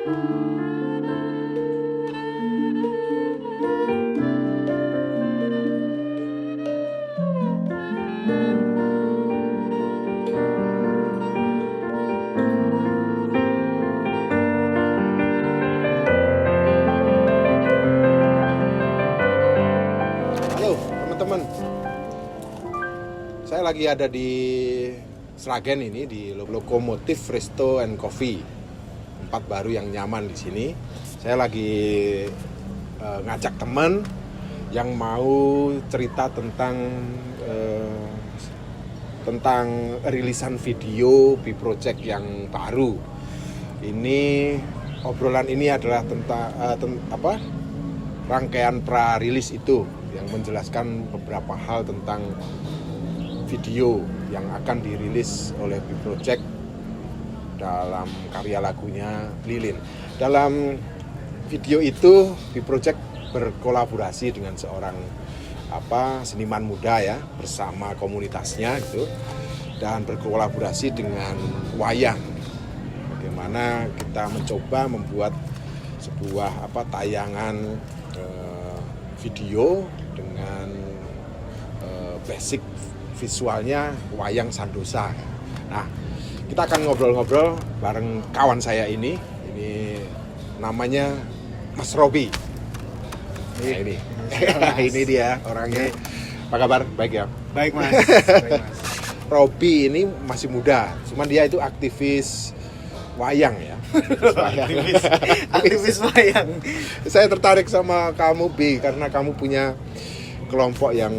Teman-teman, saya lagi ada di Sragen ini di Lokomotif Resto and Coffee, tempat baru yang nyaman di sini. Saya lagi ngajak teman yang mau cerita tentang rilisan video B-Project yang baru. Ini obrolan ini adalah tentang rangkaian pra-rilis itu yang menjelaskan beberapa hal tentang video yang akan dirilis oleh B-Project dalam karya lagunya Lilin. Dalam video itu B-Project berkolaborasi dengan seorang seniman muda ya, bersama komunitasnya gitu, dan berkolaborasi dengan wayang. Bagaimana kita mencoba membuat sebuah tayangan video dengan basic visualnya wayang Sandosa. Nah, kita akan ngobrol-ngobrol bareng kawan saya ini namanya Mas Robi. Nah, ini dia orangnya. Apa kabar? Baik ya? Baik mas. Baik, mas. Robi ini masih muda, cuman dia itu aktivis wayang ya. Aktivis wayang. Saya tertarik sama kamu Bi karena kamu punya kelompok yang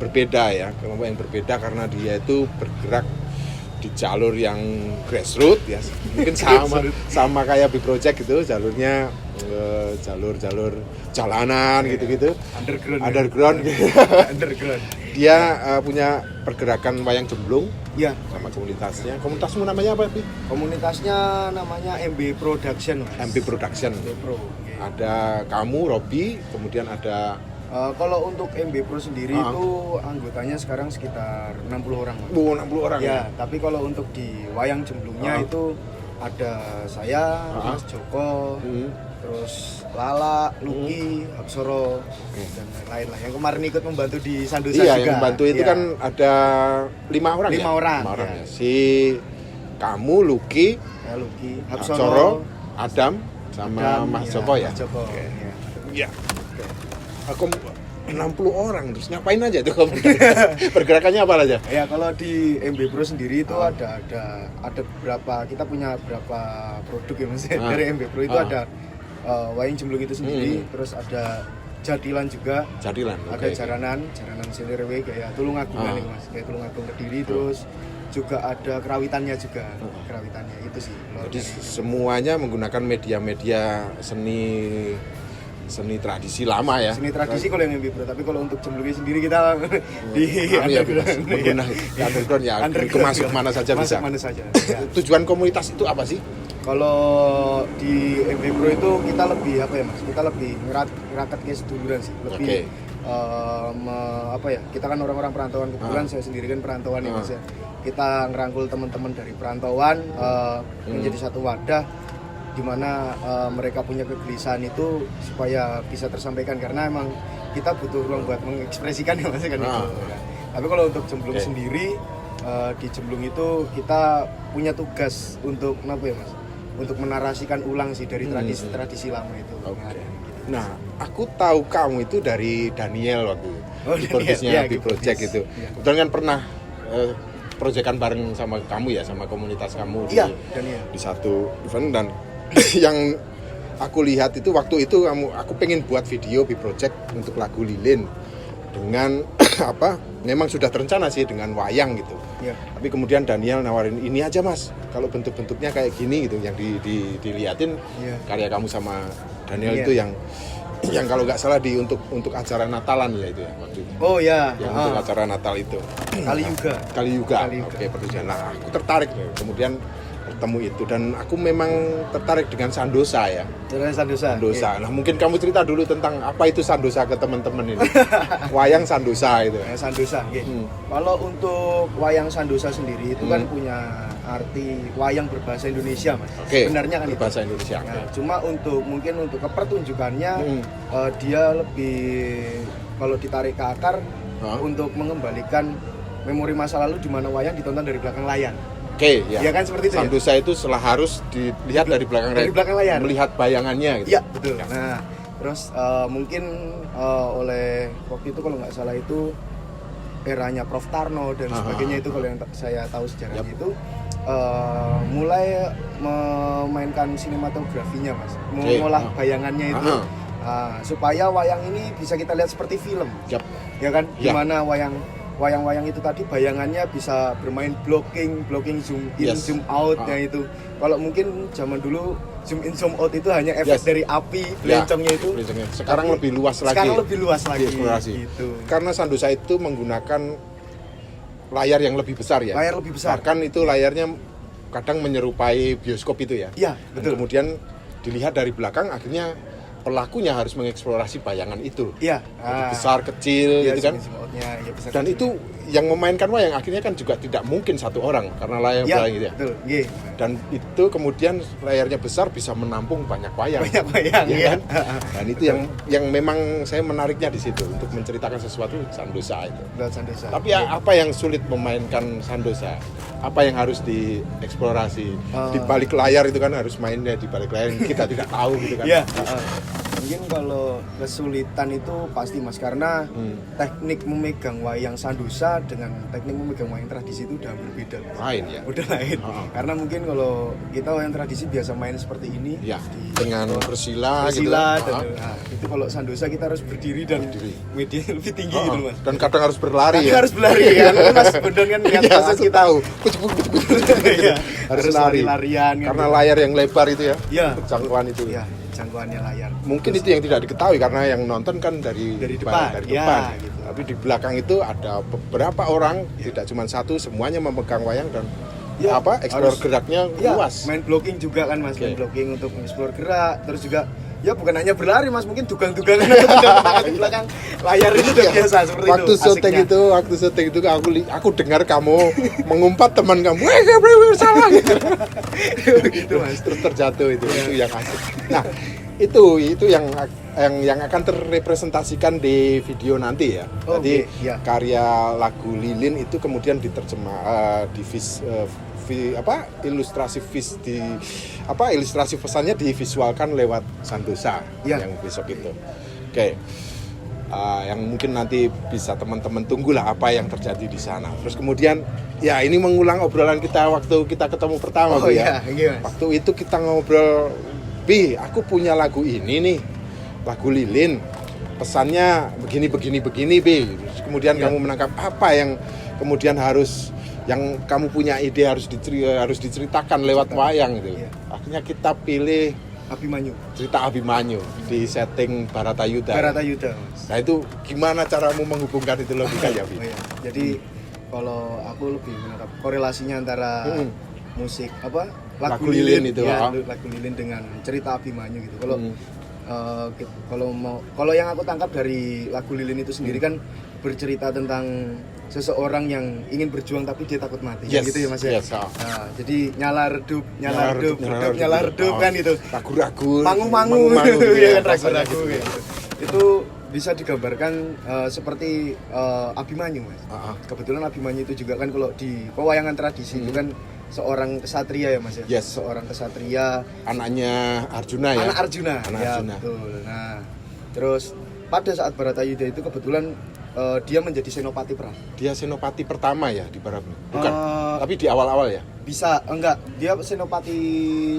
berbeda ya, kelompok yang berbeda karena dia itu bergerak di jalur yang grassroots ya, mungkin sama kayak B-Project gitu, jalurnya jalur jalanan gitu underground gitu. Underground. Dia punya pergerakan wayang jemblung Ya, sama komunitasnya. Komunitasmu namanya apa Bi? komunitasnya namanya MB Production mas. MB Production. MB Pro. Okay. Ada kamu Robi, kemudian ada Kalau untuk MB Pro sendiri itu anggotanya sekarang sekitar 60 orang mas. 60 orang Ya, tapi kalau untuk di wayang jemblungnya itu ada saya, Mas Joko, terus Lala, Luki, Absoro, dan lain-lain lah. Yang kemarin ikut membantu di Sandosa juga. Iya, yang membantu itu kan ada 5 orang 5 ya? orang. 5 orang Ya. ya. Si kamu, Luki, Ya, Luki, Absoro, Adam, sama Mas Joko ya? Mas Joko. Oke. Ya. Iya. Aku 60 orang, terus ngapain aja tuh kamu? Pergerakannya apa aja? Ya, kalau di MB Pro sendiri itu ada beberapa, kita punya beberapa produk ya Mas. Dari MB Pro itu ada wayang jemblung itu sendiri, terus ada jadilan juga. Jadilan. Ada jaranan Selirewe kayak Tulungagungan nih Mas, kayak Tulungagung Kediri, terus juga ada kerawitannya juga. Kerawitannya itu sih. Jadi semuanya menggunakan media-media seni tradisi lama ya. Seni tradisi kalau yang MB Pro, tapi kalau untuk jemblungnya sendiri kita di underground ya, masuk mana saja bisa. Mana saja. Ya. Tujuan komunitas itu apa sih? Kalau di MB Pro itu kita lebih apa ya Mas? Kita lebih ngerakat ke seduluran sih. Lebih kita kan orang-orang perantauan, kebetulan saya sendiri kan perantauan ya Mas ya. Kita ngerangkul teman-teman dari perantauan menjadi satu wadah di mana mereka punya kegelisahan itu supaya bisa tersampaikan, karena emang kita butuh ruang buat mengekspresikan ya Mas kan itu. Tapi kalau untuk jemblung sendiri, di jemblung itu kita punya tugas untuk apa ya Mas? Untuk menarasikan ulang sih dari tradisi lama itu. Nah, aku tahu kamu itu dari Daniel waktu di podcastnya B-Project itu. Kebetulan kan pernah proyekan bareng sama kamu ya, sama komunitas kamu di satu event, dan yang aku lihat itu waktu itu aku pengen buat video B-Project untuk lagu Lilin dengan memang sudah terencana sih dengan wayang gitu. Tapi kemudian Daniel nawarin ini aja Mas, kalau bentuk-bentuknya kayak gini gitu, yang dilihatin karya kamu sama Daniel itu yang kalau nggak salah untuk acara Natalan ya itu ya waktu itu. Oh ya. Yang untuk acara Natal itu. Kali juga. Oke, pertujuan. Nah, aku tertarik kemudian bertemu itu, dan aku memang tertarik dengan Sandosa ya. Sandosa. Nah, mungkin kamu cerita dulu tentang apa itu Sandosa ke teman-teman ini. Wayang Sandosa itu. Sandosa. Kalau untuk wayang Sandosa sendiri itu kan punya arti wayang berbahasa Indonesia, Mas. Oke, sebenarnya kan berbahasa itu. Indonesia. Nah, cuma mungkin untuk kepertunjukannya dia lebih kalau ditarik ke akar untuk mengembalikan memori masa lalu di mana wayang ditonton dari belakang layar. Oke, ya. Ya kan seperti itu. Sandosa itu harus dilihat dari belakang layar. Melihat bayangannya gitu. Iya, betul. Nah, terus mungkin oleh waktu itu kalau nggak salah itu eranya Prof Tarno dan sebagainya itu kalau yang saya tahu sejarahnya itu mulai memainkan sinematografinya, Mas. Mengolah bayangannya itu supaya wayang ini bisa kita lihat seperti film. Yep. Ya kan? Ya. Dimana wayang-wayang itu tadi bayangannya bisa bermain blocking zoom in zoom out-nya itu. Kalau mungkin zaman dulu zoom in zoom out itu hanya efek dari api belencongnya itu. Sekarang lebih luas lagi. Sekarang lebih luas lagi. Gitu. Karena Sandosa itu menggunakan layar yang lebih besar ya. Layar lebih besar. Bahkan itu layarnya kadang menyerupai bioskop itu ya. Iya, betul. Dan kemudian dilihat dari belakang akhirnya pelakunya harus mengeksplorasi bayangan itu. Iya. Besar kecil gitu kan. Ya, dan itu yang memainkan wayang akhirnya kan juga tidak mungkin satu orang karena layar gitu ya. Betul. Dan itu kemudian layarnya besar bisa menampung banyak wayang. Banyak wayang ya kan? Dan itu yang memang saya menariknya di situ untuk menceritakan sesuatu Sandosa itu. Sandosa. Tapi apa yang sulit memainkan Sandosa? Apa yang harus dieksplorasi? Di balik layar itu kan harus mainnya di balik layar kita tidak tahu gitu kan. Iya. Mungkin kalau kesulitan itu pasti, Mas, karena teknik memegang wayang Sandosa dengan teknik memegang wayang tradisi itu udah berbeda. Lain ya. Udah lain. Karena mungkin kalau kita wayang tradisi biasa main seperti ini ya, dengan bersila gitu. Itu kalau Sandosa kita harus berdiri dan media lebih tinggi gitu, Mas. Dan kadang harus berlari ya. Harus berlari kan. Mas Bondon kan lihat pas kita tahu. Harus lari-larian karena layar yang lebar itu ya. Iya. Jangkauan itu. Iya, jangkauannya layar. Mungkin itu yang tidak diketahui karena yang nonton kan dari depan. Gitu. Tapi di belakang itu ada beberapa orang, tidak cuma satu, semuanya memegang wayang dan explore geraknya luas. Main blocking juga kan, Mas. Main blocking untuk explore gerak, terus juga ya bukan hanya berlari, Mas, mungkin dugang-dugangan di belakang layar itu udah biasa seperti waktu itu. Waktu syuting itu aku dengar kamu mengumpat teman kamu, salah gitu. Gitu, Mas. Terus terjatuh itu yang asik. Nah, itu yang akan terrepresentasikan di video nanti ya. Jadi karya lagu Lilin itu kemudian diterjemah ilustrasi pesannya divisualkan lewat Sandosa yang besok itu. Oke. Yang mungkin nanti bisa teman-teman tunggulah apa yang terjadi di sana. Terus kemudian ya ini mengulang obrolan kita waktu kita ketemu pertama Waktu itu kita ngobrol, Bi, aku punya lagu ini nih, lagu Lilin. Pesannya begini, Bi. Terus kemudian kamu menangkap apa yang kemudian yang kamu punya ide harus diceritakan lewat wayang gitu. Akhirnya kita pilih cerita Abimanyu di setting Baratayuda. Mas. Nah itu gimana caramu menghubungkan itu logikanya, Bi? Jadi kalau aku lebih menangkap korelasinya antara musik lagu Lilin itu lagu Lilin dengan cerita Abimanyu gitu. Kalau yang aku tangkap dari lagu Lilin itu sendiri kan bercerita tentang seseorang yang ingin berjuang tapi dia takut mati, gitu ya, Mas ya. Nah, jadi nyala redup kan itu. Ragu-ragu. Mangu-mangu ya kan, ragu-ragu gitu. Itu bisa digambarkan seperti Abimanyu, Mas. Kebetulan Abimanyu itu juga kan kalau di pewayangan tradisi itu kan seorang kesatria ya, Mas ya. Seorang kesatria, anaknya Arjuna ya. Anak Arjuna. Betul. Nah, terus pada saat Baratayuda itu kebetulan dia menjadi senopati perang. Dia senopati pertama ya di Baratayuda? Bukan, tapi di awal-awal ya? Bisa, enggak. Dia senopati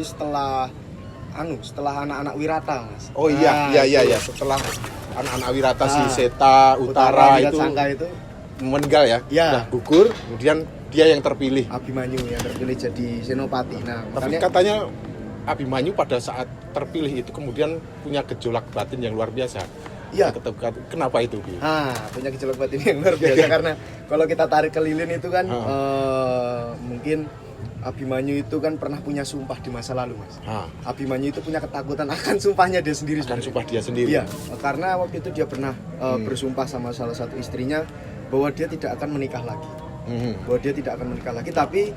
setelah anak-anak Wirata, Mas. Oh iya. Setelah anak-anak Wirata si Seta, Utara itu meninggal ya? Sudah gugur, kemudian dia yang terpilih. Abimanyu yang terpilih jadi senopati. Nah, tapi katanya Abimanyu pada saat terpilih itu kemudian punya gejolak batin yang luar biasa. Iya. Kenapa itu? Punya gejolak batin yang luar biasa karena kalau kita tarik ke Lilin itu kan mungkin Abimanyu itu kan pernah punya sumpah di masa lalu, Mas. Abimanyu itu punya ketakutan akan sumpahnya dia sendiri. Iya, karena waktu itu dia pernah bersumpah sama salah satu istrinya bahwa dia tidak akan menikah lagi. Tapi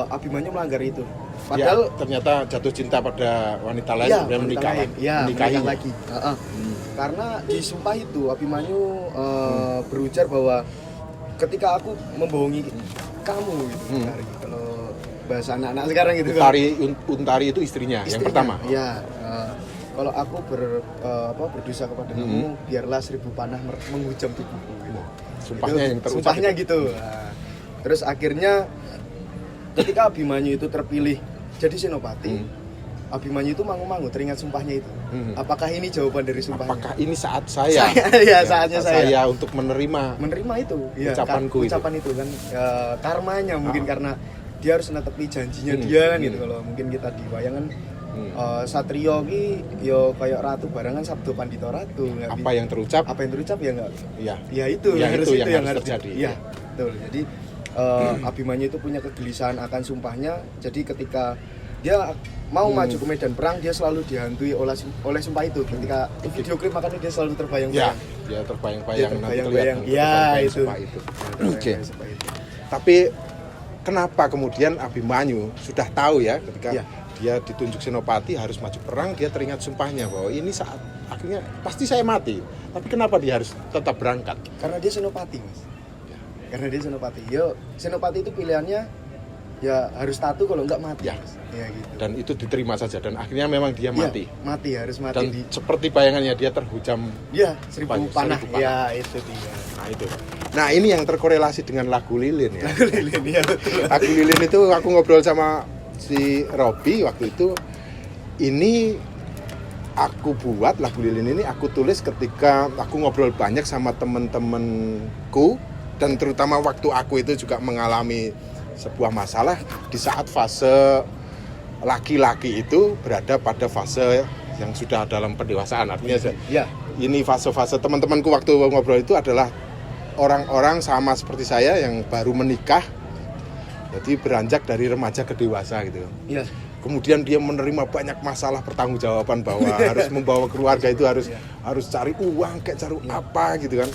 Abimanyu melanggar itu. Padahal ternyata jatuh cinta pada wanita lain kemudian menikah lagi. Karena di sumpah itu Abimanyu berujar bahwa ketika aku membohongi kamu gitu, kalau bahasa anak-anak sekarang gitu. Untari itu istrinya yang pertama. Iya. Kalau aku berdosa kepada kamu, biarlah 1000 panah menghujam tubuhku. Gitu. Sumpahnya itu, yang terucap. Sumpahnya gitu. Nah, terus akhirnya ketika Abimanyu itu terpilih jadi senopati, Abimanyu itu mangu-mangu teringat sumpahnya itu. Apakah ini jawaban dari sumpahnya? Apakah ini saat saya? Saatnya saya untuk menerima itu. Ucapan itu kan karmanya mungkin karena dia harus netepi janjinya dia kan gitu. Kalau mungkin kita di wayangan satrio ki yo kayak ratu barangan sabdo pandito ratu. Apa yang terucap ya enggak? Ya itu yang harus terjadi. Iya, betul. Jadi Abimanyu itu punya kegelisahan akan sumpahnya. Jadi ketika dia mau maju ke medan perang, dia selalu dihantui oleh sumpah itu. Ketika video klip makanya dia selalu terbayang-bayang. Ya, terbayang-bayang nanti terbayang. Itu. Oke. Tapi kenapa kemudian Abimanyu sudah tahu ya ketika dia ditunjuk senopati harus maju perang, dia teringat sumpahnya bahwa ini saat akhirnya pasti saya mati. Tapi kenapa dia harus tetap berangkat? Karena dia senopati, Mas. Karena dia senopati. Senopati itu pilihannya ya harus tato kalau enggak mati. Ya gitu. Dan itu diterima saja dan akhirnya memang dia mati. Harus mati. Dan seperti bayangannya dia terhujam 1000 panah. Ya, itu dia. Nah, ini yang terkorelasi dengan lagu Lilin ya. Lagu Lilin ya. Lagu Lilin itu aku ngobrol sama si Robi waktu itu. Ini aku buat lagu Lilin ini aku tulis ketika aku ngobrol banyak sama teman-temanku dan terutama waktu aku itu juga mengalami sebuah masalah di saat fase laki-laki itu berada pada fase yang sudah dalam pendewasaan. Artinya ini fase-fase teman-temanku waktu ngobrol itu adalah orang-orang sama seperti saya yang baru menikah, jadi beranjak dari remaja ke dewasa gitu. Kemudian dia menerima banyak masalah pertanggungjawaban bahwa harus membawa keluarga itu harus cari uang kayak cari apa gitu kan.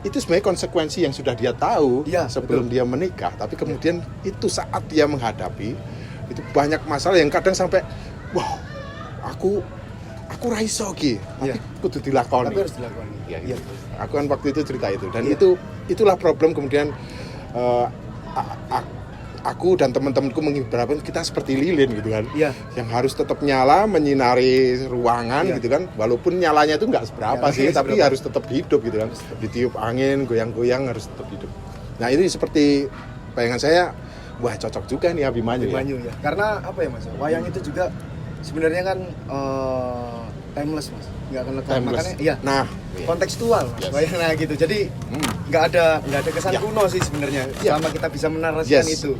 Itu sebenarnya konsekuensi yang sudah dia tahu sebelum dia menikah, tapi kemudian itu saat dia menghadapi itu banyak masalah yang kadang sampai aku raiso ki, tapi kudu dilakoni. Tapi harus dilakoni. Aku kan waktu itu cerita itu dan itulah problem kemudian aku dan teman-temanku mengibaratkan kita seperti lilin gitu kan, yang harus tetap nyala menyinari ruangan gitu kan, walaupun nyalanya itu nggak seberapa tapi harus tetap hidup gitu kan, ditiup angin goyang-goyang harus tetap hidup. Nah ini seperti bayangan saya, wah cocok juga nih Abimanyu ya. Karena apa ya Mas, wayang itu juga sebenarnya kan timeless Mas, nggak akan lekang, makanya kontekstual Mas, wayang gitu. Jadi nggak ada kesan kuno sih sebenarnya, selama kita bisa menarasikan itu.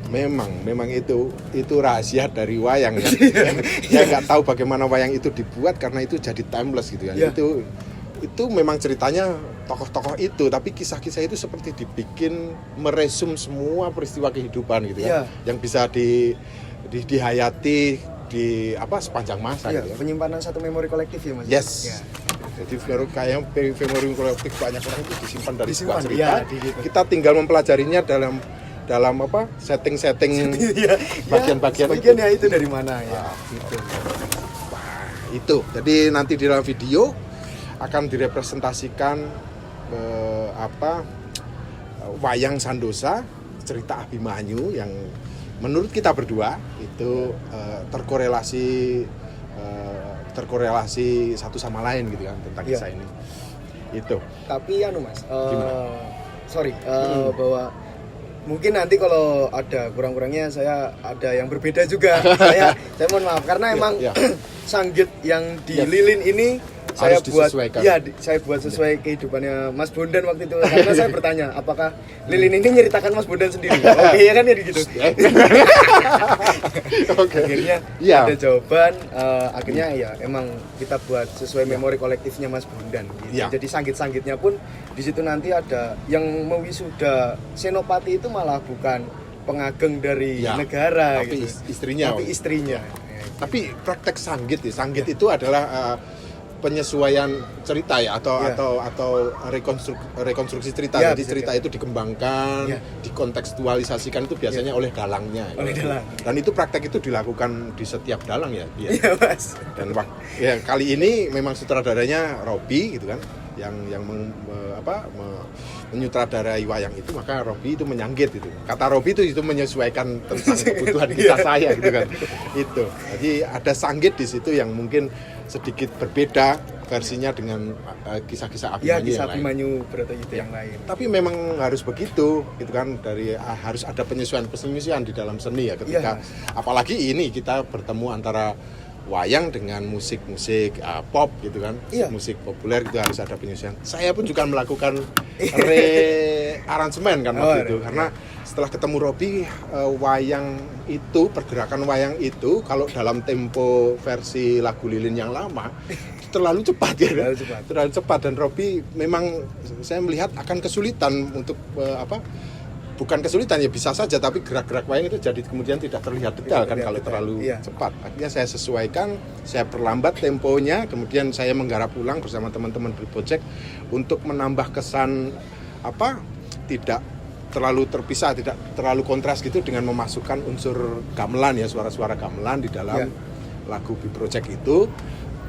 Nah, memang itu rahasia dari wayang ya. Saya nggak tahu bagaimana wayang itu dibuat karena itu jadi timeless gitu kan. Itu memang ceritanya tokoh-tokoh itu, tapi kisah-kisah itu seperti dibikin meresum semua peristiwa kehidupan gitu kan, yang bisa dihayati di sepanjang masa gitu. Penyimpanan satu memori kolektif ya Mas. Jadi kayak memori kolektif banyak orang itu disimpan dari sebuah cerita. Kita tinggal mempelajarinya dalam setting bagian-bagian itu dari mana ya. Itu. Jadi nanti di dalam video akan direpresentasikan wayang Sandosa, cerita Abimanyu yang menurut kita berdua itu terkorelasi satu sama lain gitu kan tentang kisah ini. Itu. Tapi Mas, bahwa mungkin nanti kalau ada kurang-kurangnya saya ada yang berbeda juga. saya mohon maaf karena emang sanggit yang di Lilin ini saya buat sesuai kehidupannya Mas Bondan waktu itu, karena saya bertanya apakah Lilin ini nyeritakan Mas Bondan sendiri. Oke ya kan ya gitu. Akhirnya ada jawaban, akhirnya emang kita buat sesuai memori kolektifnya Mas Bondan gitu. Jadi sanggit-sanggitnya pun di situ nanti ada yang mewisuda senopati itu malah bukan pengageng dari negara tapi gitu. istrinya. Tapi istrinya. Tapi praktek sanggit itu adalah penyesuaian cerita ya atau rekonstruksi cerita. Jadi cerita itu dikembangkan, dikontekstualisasikan itu biasanya oleh dalangnya. Dan itu praktek itu dilakukan di setiap dalang ya. Iya, Mas. Dan kali ini memang sutradaranya Robby gitu kan, yang menyutradarai wayang itu, maka Robby itu menyanggit itu. Kata Robby itu menyesuaikan tentang kebutuhan kisah saya gitu kan. Itu. Jadi ada sanggit di situ yang mungkin sedikit berbeda versinya dengan kisah-kisah Abimanyu kisah yang lain. Abimanyu Bratayuda yang lain. Tapi memang harus begitu gitu kan, harus ada penyesuaian di dalam seni ya ketika apalagi ini kita bertemu antara wayang dengan musik pop gitu kan, musik populer itu harus ada penyesuaian. Saya pun juga melakukan rearansemen kan waktu itu karena setelah ketemu Robby, pergerakan wayang itu kalau dalam tempo versi lagu Lilin yang lama terlalu cepat ya, terlalu cepat dan Robby memang saya melihat akan kesulitan untuk bukan kesulitan ya, bisa saja, tapi gerak-gerak wayang itu jadi kemudian tidak terlihat detail kan kalau terlalu cepat. Akhirnya saya sesuaikan, saya perlambat temponya, kemudian saya menggarap ulang bersama teman-teman Project untuk menambah kesan tidak terlalu terpisah, tidak terlalu kontras gitu dengan memasukkan unsur gamelan ya, suara-suara gamelan di dalam lagu Project itu.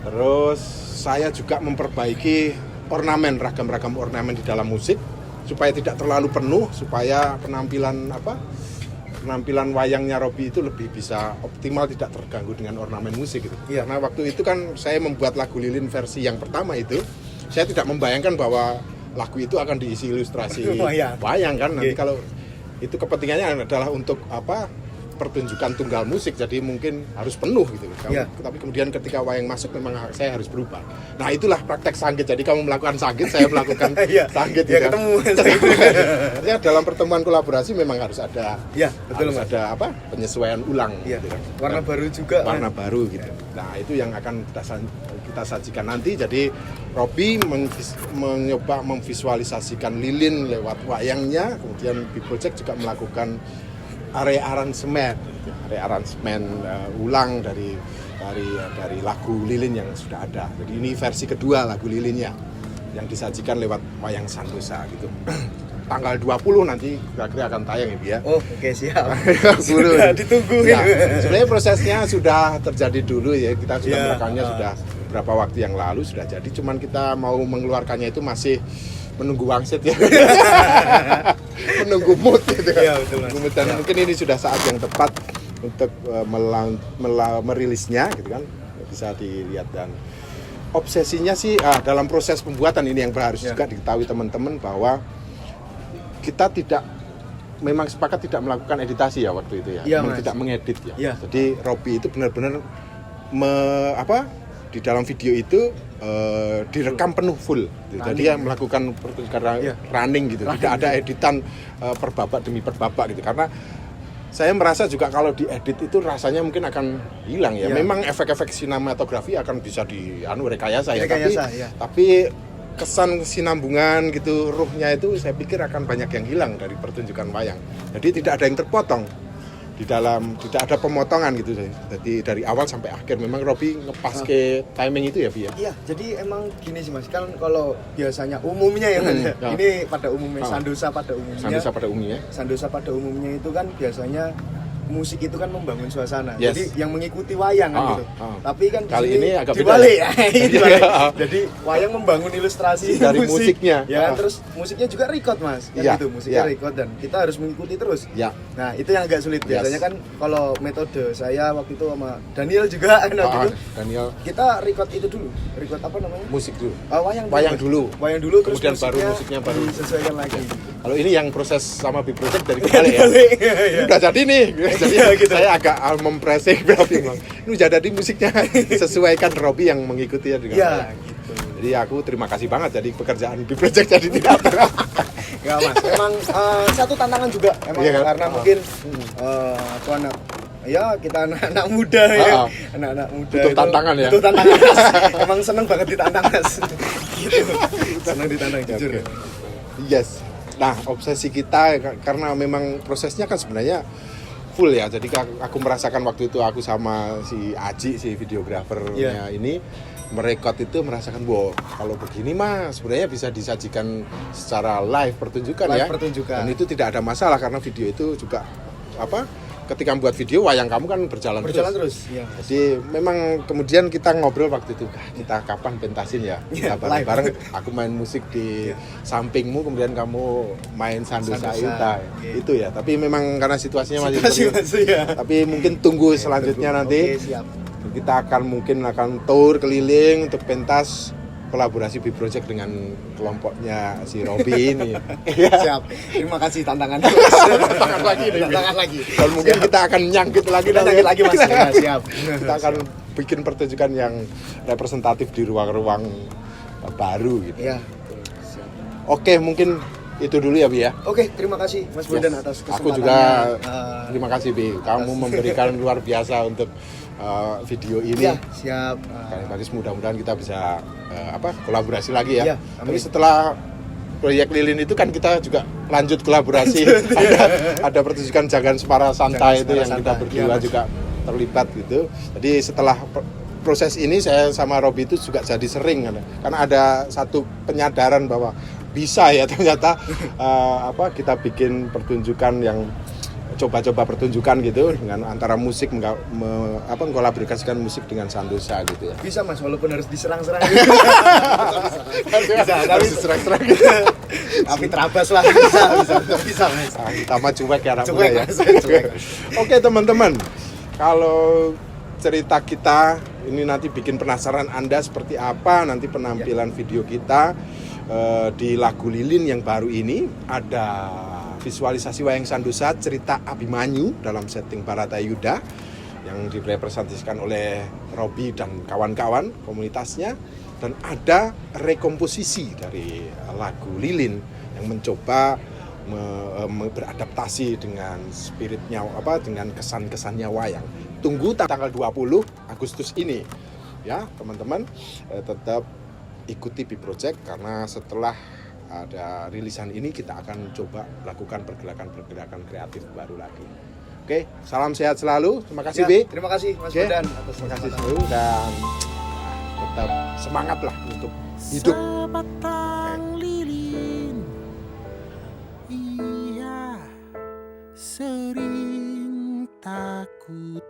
Terus saya juga memperbaiki ragam-ragam ornamen di dalam musik supaya tidak terlalu penuh, supaya penampilan wayangnya Robby itu lebih bisa optimal, tidak terganggu dengan ornamen musik gitu. Karena waktu itu kan saya membuat lagu Lilin versi yang pertama itu, saya tidak membayangkan bahwa lagu itu akan diisi ilustrasi wayang kan. Nanti kalau itu kepentingannya adalah untuk pertunjukan tunggal musik, jadi mungkin harus penuh gitu. Tapi kemudian ketika wayang masuk memang saya harus berubah. Nah itulah praktek sanggit. Jadi kamu melakukan sanggit, saya melakukan sanggit. Ketemu. Artinya dalam pertemuan kolaborasi memang harus ada ada penyesuaian ulang. Gitu kan. Warna baru juga. Warna baru gitu. Nah itu yang akan kita sajikan nanti. Jadi Robby mencoba memvisualisasikan Lilin lewat wayangnya, kemudian Project juga melakukan rearansemen ulang dari lagu Lilin yang sudah ada. Jadi ini versi kedua lagu Lilinnya yang disajikan lewat wayang Santosa gitu. Tanggal 20 nanti kira-kira akan tayang ya, Bi ya. Oh, oke, siap. Sudah ditunggu. Ya, sebenarnya prosesnya sudah terjadi dulu ya. Kita sudah merekamnya sudah beberapa waktu yang lalu sudah jadi. Cuman kita mau mengeluarkannya itu masih menunggu wangsit ya. Menunggu mood gitu kan. Menunggu mood, dan mungkin ini sudah saat yang tepat untuk merilisnya gitu kan. Bisa dilihat, dan obsesinya sih dalam proses pembuatan ini yang harus juga diketahui teman-teman bahwa kita memang sepakat tidak melakukan editasi ya waktu itu ya. Tidak mengedit ya. Jadi Robby itu benar-benar di dalam video itu direkam penuh full gitu. Jadi dia melakukan running gitu, tidak ada editan per babak demi per babak gitu, karena saya merasa juga kalau diedit itu rasanya mungkin akan hilang ya. Memang efek-efek sinematografi akan bisa rekayasa ya, tapi kesan sinambungan gitu, ruhnya itu saya pikir akan banyak yang hilang dari pertunjukan wayang. Jadi tidak ada yang terpotong di dalam, tidak ada pemotongan gitu. Jadi dari awal sampai akhir memang Robby ngepas ke timing itu ya, Bi ya. Iya, jadi emang gini sih Mas, kan kalau biasanya umumnya ya Mas, ini pada umumnya Santosa pada umumnya itu kan biasanya musik itu kan membangun suasana. Jadi yang mengikuti wayang kan gitu. Tapi kan kali ini agak dibalik. Jadi wayang membangun ilustrasi dari musiknya. Ya kan, terus musiknya juga record Mas. Kan gitu, musiknya record dan kita harus mengikuti terus. Nah, itu yang agak sulit. Biasanya kan kalau metode saya waktu itu sama Daniel juga Daniel, kita record itu dulu. Record apa namanya? Musik dulu. Wayang dulu. Kemudian baru musiknya baru disesuaikan lagi. Kalau ini yang proses sama Project dari kembali ya. Udah jadi nih. Jadi gitu. Saya agak mempressing Robby. Ini udah jadi musiknya disesuaikan Robby yang mengikuti ya dengan gitu. Jadi aku terima kasih banget, jadi pekerjaan Project jadi tidak berat. Enggak Mas, emang satu tantangan juga emang karena mungkin aku kita anak muda ya. Anak-anak muda butuh tantangan ya. Butuh tantangan. Emang seneng banget ditantang Mas. Gitu. Seneng ditantang jujur. Yes. Nah, obsesi kita karena memang prosesnya kan sebenarnya full ya. Jadi aku merasakan waktu itu aku sama si Aji, si videografernya ini merekod itu merasakan wow kalau begini mah sebenarnya bisa disajikan secara live pertunjukan ya. Pertunjukan. Dan itu tidak ada masalah karena video itu juga ketika membuat video wayang kamu kan berjalan terus. Ya. Jadi memang kemudian kita ngobrol waktu itu kita kapan pentasin ya. Kita bareng-bareng aku main musik di sampingmu kemudian kamu main sandu sayuta itu ya. Tapi memang karena situasinya masih ya. Tapi mungkin tunggu selanjutnya nanti. Siap. Kita akan tour keliling untuk pentas kolaborasi B Project dengan kelompoknya si Robby ini. Siap. Terima kasih tantangan. Tantangan lagi. Dan mungkin kita akan nyangkut lagi Mas. Ya, siap. Kita akan bikin pertunjukan yang representatif di ruang-ruang baru gitu. Iya. Oke, mungkin itu dulu ya Bi ya. Oke, terima kasih Mas Bondan atas kesempatannya. Aku juga terima kasih Bi. Kamu memberikan luar biasa untuk video ini. Ya, siap. Bagus, mudah-mudahan kita bisa kolaborasi lagi ya. Ya, tapi setelah proyek Lilin itu kan kita juga lanjut kolaborasi. ada pertunjukan Jagan Separa Santai itu yang kita berdua juga terlibat gitu. Jadi setelah proses ini saya sama Robby itu juga jadi sering karena ada satu penyadaran bahwa bisa ya ternyata kita bikin pertunjukan yang coba-coba pertunjukan gitu dengan antara musik mengkolaborasikan musik dengan santosa gitu ya. Bisa Mas, walaupun harus diserang-serang. Bisa, harus diserang-serang. Tapi terabas lah, bisa Mas. Kita mah cuek ya Cuek. Oke teman-teman, kalau cerita kita ini nanti bikin penasaran Anda seperti apa nanti penampilan video kita di lagu Lilin yang baru ini ada visualisasi wayang sandosa cerita Abimanyu dalam setting Baratayuda yang direpresentasikan oleh Robby dan kawan-kawan komunitasnya dan ada rekomposisi dari lagu Lilin yang mencoba beradaptasi dengan spiritnya dengan kesan-kesannya wayang. Tunggu tanggal 20 Agustus ini ya teman-teman, tetap ikuti B Project karena setelah ada rilisan ini kita akan coba lakukan pergerakan kreatif baru lagi. Oke, salam sehat selalu. Terima kasih B. Terima kasih Mas Bondan atas terima kasih selalu dan tetap semangat lah untuk hidup. Sebatang lilin, ia sering takut